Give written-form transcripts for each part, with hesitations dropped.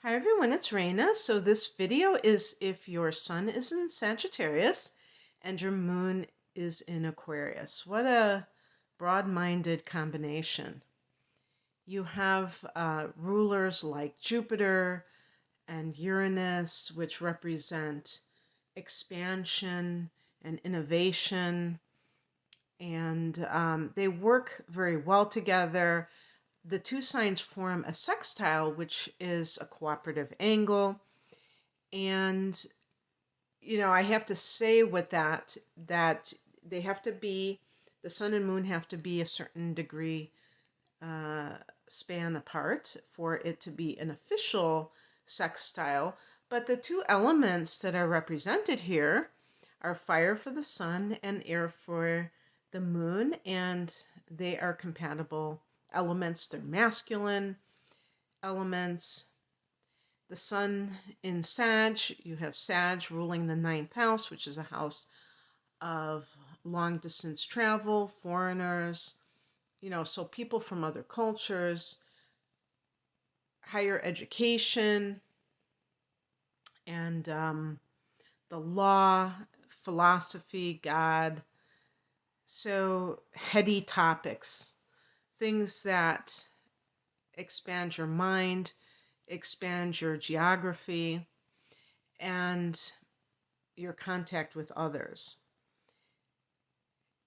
Hi everyone, it's Raina. So this video is if your sun is in Sagittarius and your moon is in Aquarius. What a broad-minded combination. You have rulers like Jupiter and Uranus, which represent expansion and innovation, and they work very well together. The two signs form a sextile, which is a cooperative angle. And, I have to say with that they have to be, the sun and moon have to be a certain degree uh, span apart for it to be an official sextile. But the two elements that are represented here are fire for the sun and air for the moon, and they are compatible elements. They're masculine elements. The sun in Sag, you have Sag ruling the ninth house, which is a house of long distance travel, foreigners, so people from other cultures, higher education, and the law, philosophy, God. So heady topics, things that expand your mind, expand your geography, and your contact with others.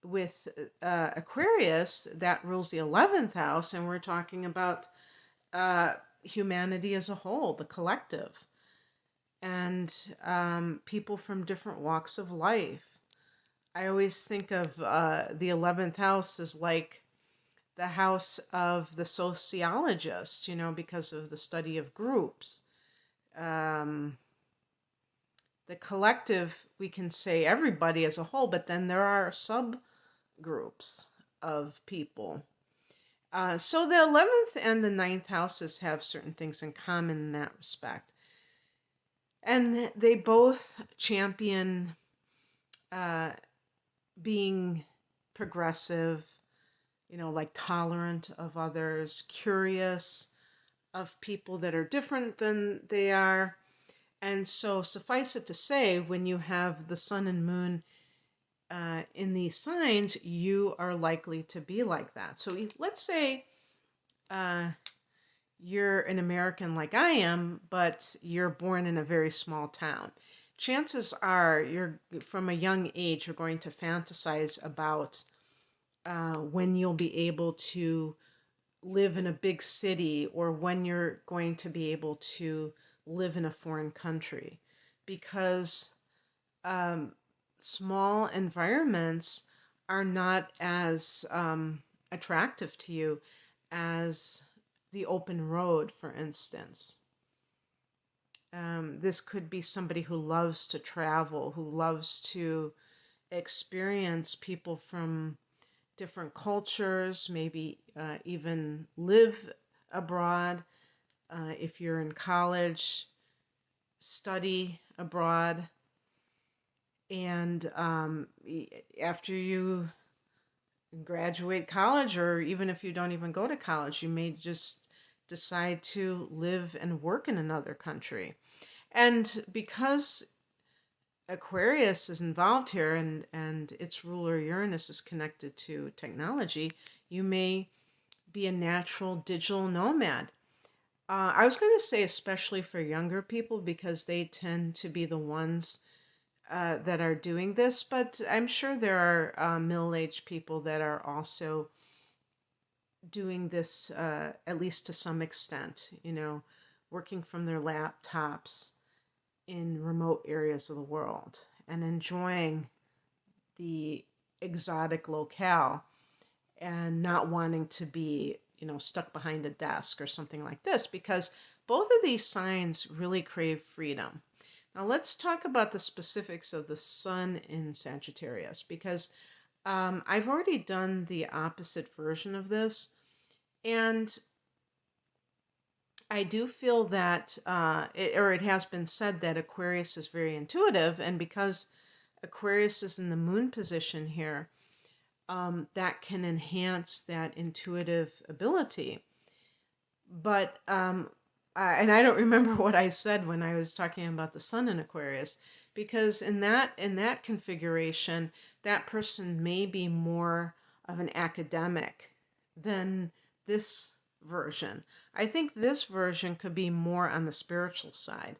With Aquarius, that rules the 11th house, and we're talking about humanity as a whole, the collective, and people from different walks of life. I always think of the 11th house as like the house of the sociologist, because of the study of groups. Um, the collective, we can say everybody as a whole, but then there are subgroups of people. So the 11th and the ninth houses have certain things in common in that respect. And they both champion uh, being progressive, like tolerant of others, curious of people that are different than they are. And so, suffice it to say, when you have the sun and moon in these signs, you are likely to be like that. So, let's say uh, you're an American like I am, but you're born in a very small town. Chances are, you're from a young age, you're going to fantasize about when you'll be able to live in a big city or when you're going to be able to live in a foreign country, because um, small environments are not as attractive to you as the open road, for instance. This could be somebody who loves to travel, who loves to experience people from different cultures, maybe even live abroad. If you're in college, study abroad. And after you graduate college, or even if you don't even go to college, you may just decide to live and work in another country. And because Aquarius is involved here, and its ruler Uranus is connected to technology, you may be a natural digital nomad. I was going to say especially for younger people because they tend to be the ones that are doing this, but I'm sure there are middle-aged people that are also doing this, at least to some extent, working from their laptops in remote areas of the world and enjoying the exotic locale and not wanting to be, stuck behind a desk or something like this, because both of these signs really crave freedom. Now let's talk about the specifics of the sun in Sagittarius, because I've already done the opposite version of this, and I do feel that, it has been said that Aquarius is very intuitive, and because Aquarius is in the moon position here, that can enhance that intuitive ability. But and I don't remember what I said when I was talking about the sun in Aquarius, because in that configuration, that person may be more of an academic than this version. I think this version could be more on the spiritual side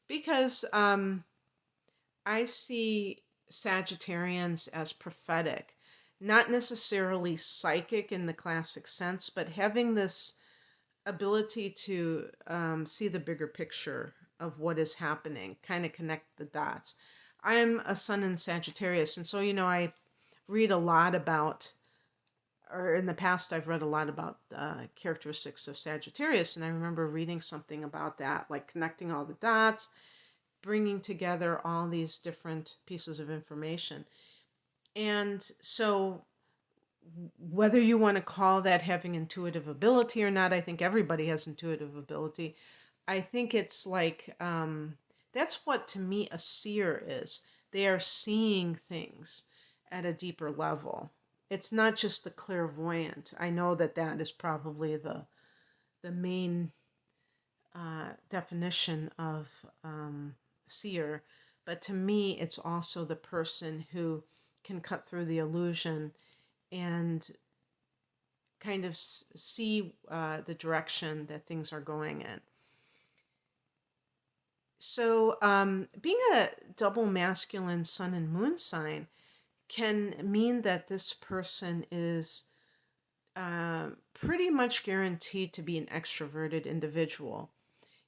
because I see Sagittarians as prophetic, not necessarily psychic in the classic sense, but having this ability to see the bigger picture of what is happening, kind of connect the dots. I'm a sun in Sagittarius, and so, I read a lot about, or in the past, I've read a lot about characteristics of Sagittarius, and I remember reading something about that, like connecting all the dots, bringing together all these different pieces of information. And so, whether you want to call that having intuitive ability or not, I think everybody has intuitive ability. I think it's like, that's what to me a seer is. They are seeing things at a deeper level. It's not just the clairvoyant. I know that that is probably the main definition of seer, but to me, it's also the person who can cut through the illusion and kind of see the direction that things are going in. So, being a double masculine sun and moon sign can mean that this person is pretty much guaranteed to be an extroverted individual.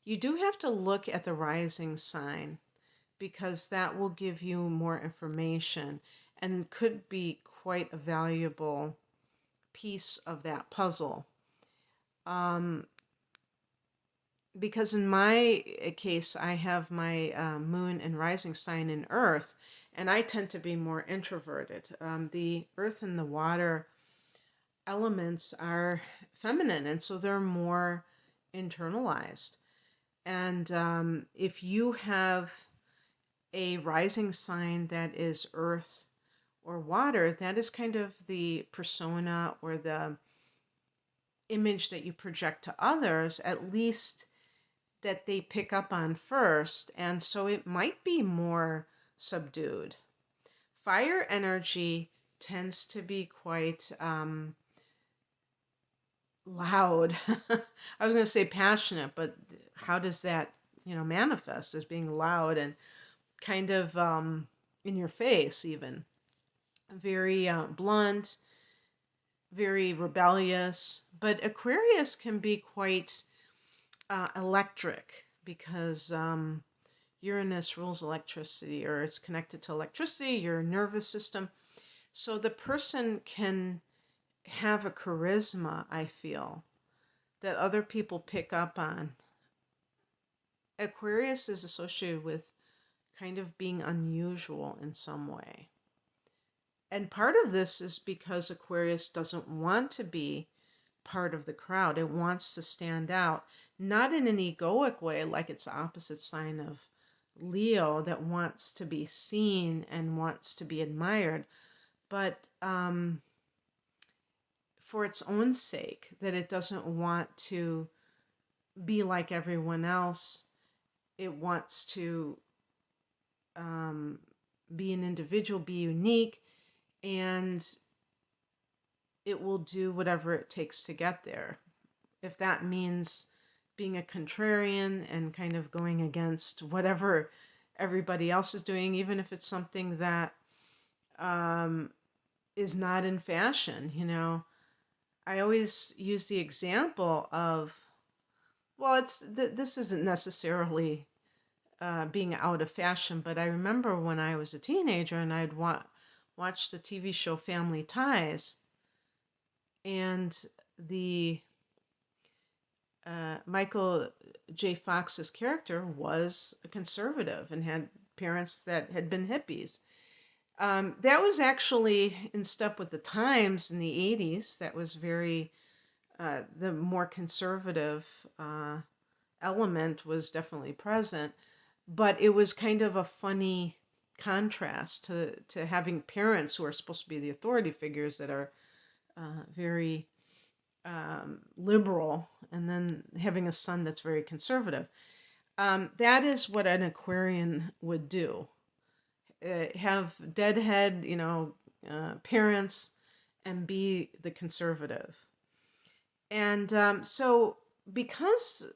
You do have to look at the rising sign because that will give you more information and could be quite a valuable piece of that puzzle. Because in my case, I have my moon and rising sign in earth, and I tend to be more introverted. The earth and the water elements are feminine, and so they're more internalized. And if you have a rising sign that is earth or water, that is kind of the persona or the image that you project to others, at least that they pick up on first. And so it might be more subdued. Fire energy tends to be quite loud. I was going to say passionate, but how does that, manifest as being loud and kind of in your face, even very blunt, very rebellious. But Aquarius can be quite electric because Uranus rules electricity, or it's connected to electricity, your nervous system. So the person can have a charisma, I feel, that other people pick up on. Aquarius is associated with kind of being unusual in some way. And part of this is because Aquarius doesn't want to be part of the crowd. It wants to stand out, not in an egoic way like its opposite sign of Leo that wants to be seen and wants to be admired, but for its own sake, that it doesn't want to be like everyone else. It wants to be an individual, be unique, and it will do whatever it takes to get there. If that means being a contrarian and kind of going against whatever everybody else is doing, even if it's something that is not in fashion, I always use the example of, well, this isn't necessarily being out of fashion, but I remember when I was a teenager and I'd watch the TV show Family Ties, and the Michael J. Fox's character was a conservative and had parents that had been hippies. That was actually in step with the times in the 80s. That was very, the more conservative element was definitely present, but it was kind of a funny contrast to having parents who are supposed to be the authority figures that are very liberal, and then having a son that's very conservative. That is what an Aquarian would do. Have deadhead, parents, and be the conservative. And so, because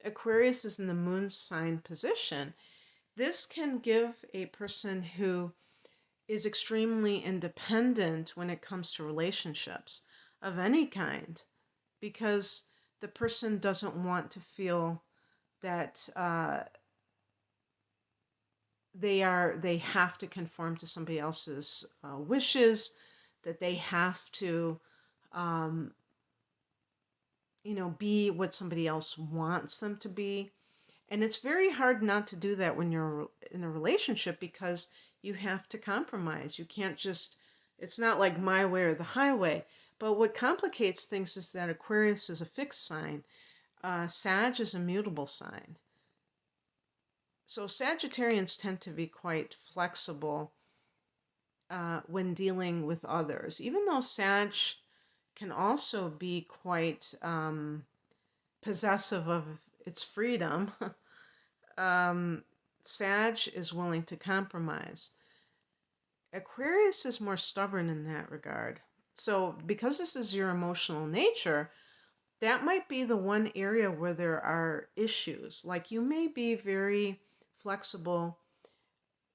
Aquarius is in the moon sign position, this can give a person who is extremely independent when it comes to relationships of any kind, because the person doesn't want to feel that they have to conform to somebody else's wishes, that they have to um, be what somebody else wants them to be. And it's very hard not to do that when you're in a relationship, because you have to compromise. You can't just, it's not like my way or the highway. But what complicates things is that Aquarius is a fixed sign. Sag is a mutable sign. So Sagittarians tend to be quite flexible when dealing with others, even though Sag can also be quite possessive of its freedom. Sag is willing to compromise. Aquarius is more stubborn in that regard. So, because this is your emotional nature, that might be the one area where there are issues. Like, you may be very flexible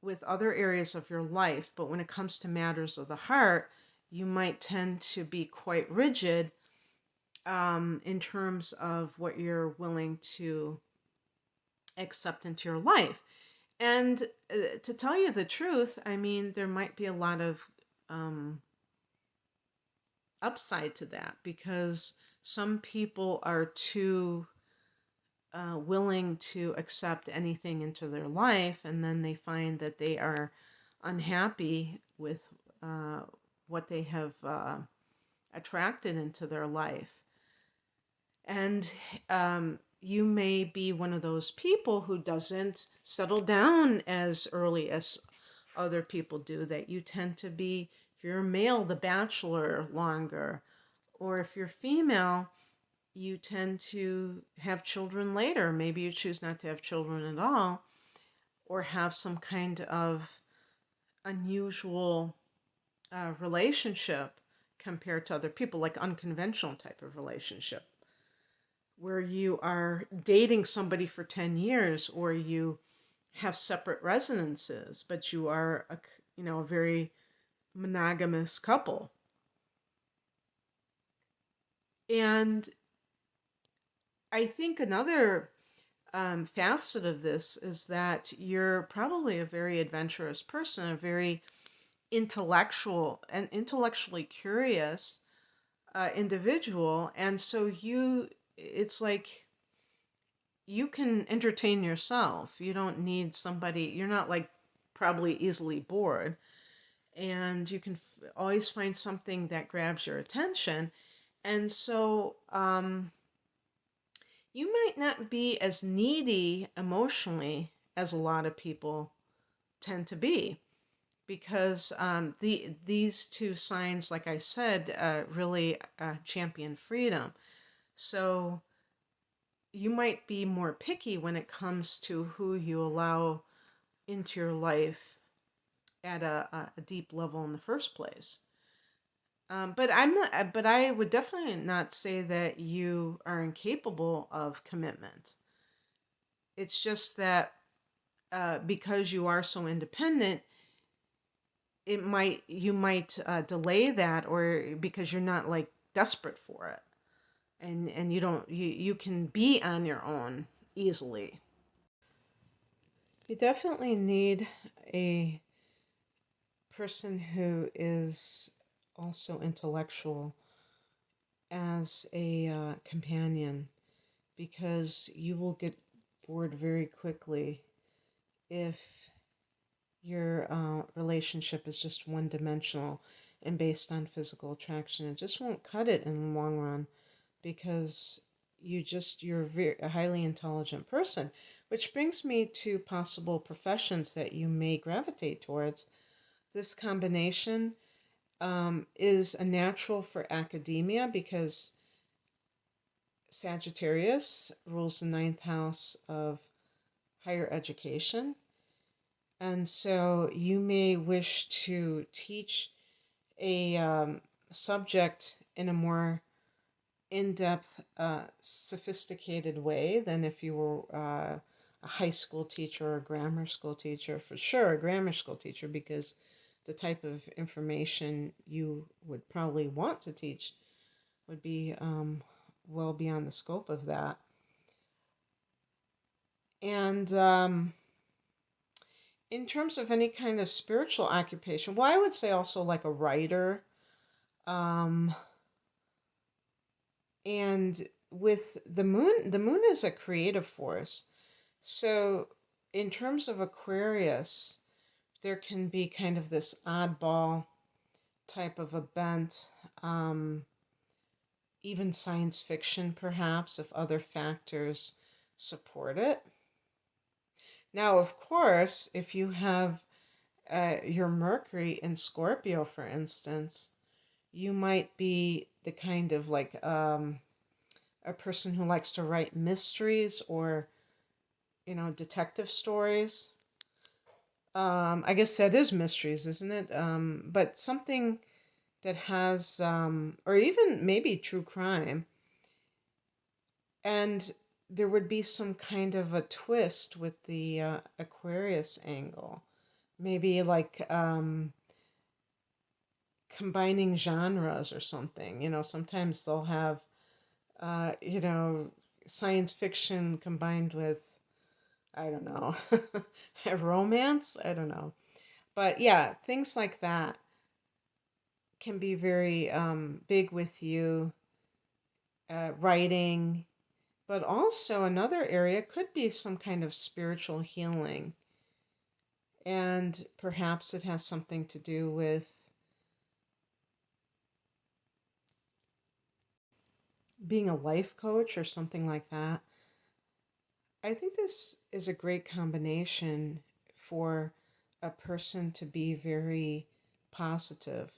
with other areas of your life, but when it comes to matters of the heart, you might tend to be quite rigid in terms of what you're willing to accept into your life. And to tell you the truth, I mean, there might be a lot of upside to that, because some people are too willing to accept anything into their life, and then they find that they are unhappy with what they have attracted into their life. And you may be one of those people who doesn't settle down as early as other people do, that you tend to be, if you're a male, the bachelor longer, or if you're female, you tend to have children later. Maybe you choose not to have children at all, or have some kind of unusual relationship compared to other people, like unconventional type of relationship, where you are dating somebody for 10 years, or you have separate residences, but you are a very monogamous couple. And I think another facet of this is that you're probably a very adventurous person, a very intellectual and intellectually curious individual. And so it's like you can entertain yourself. You don't need somebody, you're not like probably easily bored. And you can always find something that grabs your attention. And so you might not be as needy emotionally as a lot of people tend to be, because these two signs, like I said, really champion freedom. So you might be more picky when it comes to who you allow into your life at a deep level in the first place. But I'm not. But I would definitely not say that you are incapable of commitment. It's just that because you are so independent, you might delay that, or because you're not like desperate for it, and you can be on your own easily. You definitely need a person who is also intellectual as a companion, because you will get bored very quickly if your relationship is just one dimensional and based on physical attraction. It just won't cut it in the long run, because you're a highly intelligent person. Which brings me to possible professions that you may gravitate towards. This combination is a natural for academia, because Sagittarius rules the ninth house of higher education. And so you may wish to teach a subject in a more in depth, sophisticated way than if you were a high school teacher or a grammar school teacher. For sure, a grammar school teacher, because the type of information you would probably want to teach would be well beyond the scope of that. And in terms of any kind of spiritual occupation, well, I would say also like a writer. Um, and with the moon is a creative force. So, in terms of Aquarius, there can be kind of this oddball type of a bent, um, even science fiction, perhaps, if other factors support it. Now, of course, if you have your Mercury in Scorpio, for instance, you might be the kind of like a person who likes to write mysteries or, detective stories. I guess that is mysteries, isn't it? But something that has, or even maybe true crime, and there would be some kind of a twist with the Aquarius angle. Maybe like combining genres or something. Sometimes they'll have, uh, you know, science fiction combined with, I don't know, romance. I don't know. But yeah, things like that can be very big with you, writing, but also another area could be some kind of spiritual healing. And perhaps it has something to do with being a life coach or something like that. I think this is a great combination for a person to be very positive,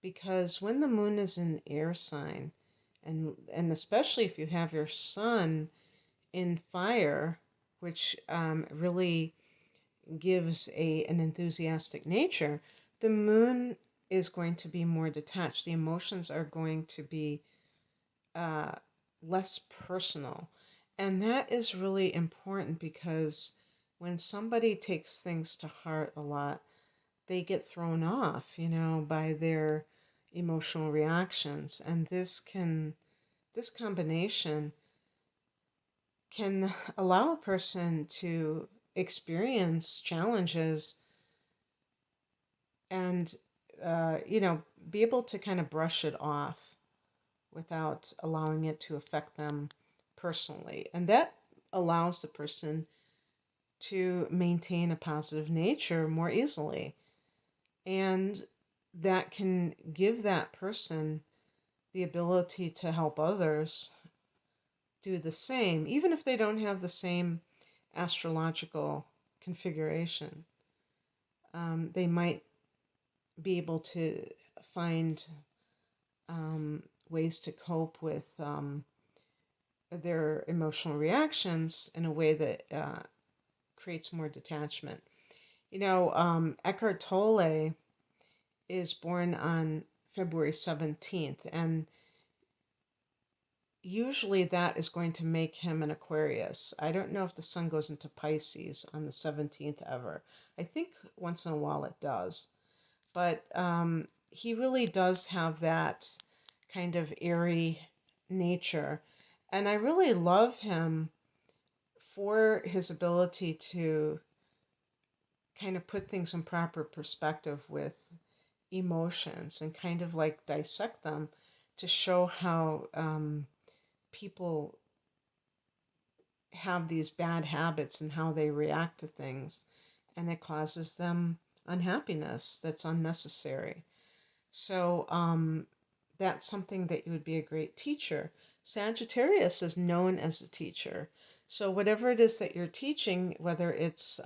because when the moon is in air sign, and especially if you have your sun in fire, which really gives an enthusiastic nature, the moon is going to be more detached. The emotions are going to be uh, less personal. And that is really important, because when somebody takes things to heart a lot, they get thrown off, by their emotional reactions. And this combination can allow a person to experience challenges and, be able to kind of brush it off without allowing it to affect them personally. And that allows the person to maintain a positive nature more easily. And that can give that person the ability to help others do the same, even if they don't have the same astrological configuration. They might be able to find ways to cope with their emotional reactions in a way that creates more detachment. Eckhart Tolle is born on February 17th, and usually that is going to make him an Aquarius. I don't know if the sun goes into Pisces on the 17th ever. I think once in a while it does. But he really does have that kind of airy nature. And I really love him for his ability to kind of put things in proper perspective with emotions and kind of like dissect them to show how people have these bad habits and how they react to things, and it causes them unhappiness that's unnecessary. So that's something that you would be a great teacher. Sagittarius is known as a teacher. So whatever it is that you're teaching, whether it's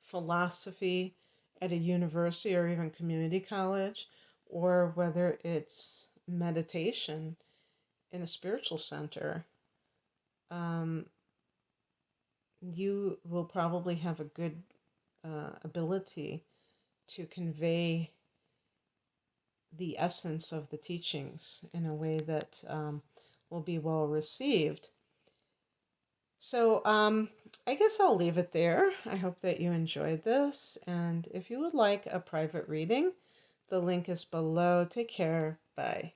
philosophy at a university or even community college, or whether it's meditation, in a spiritual center, um, you will probably have a good ability to convey the essence of the teachings in a way that will be well received. So I guess I'll leave it there. I hope that you enjoyed this. And if you would like a private reading, the link is below. Take care. Bye.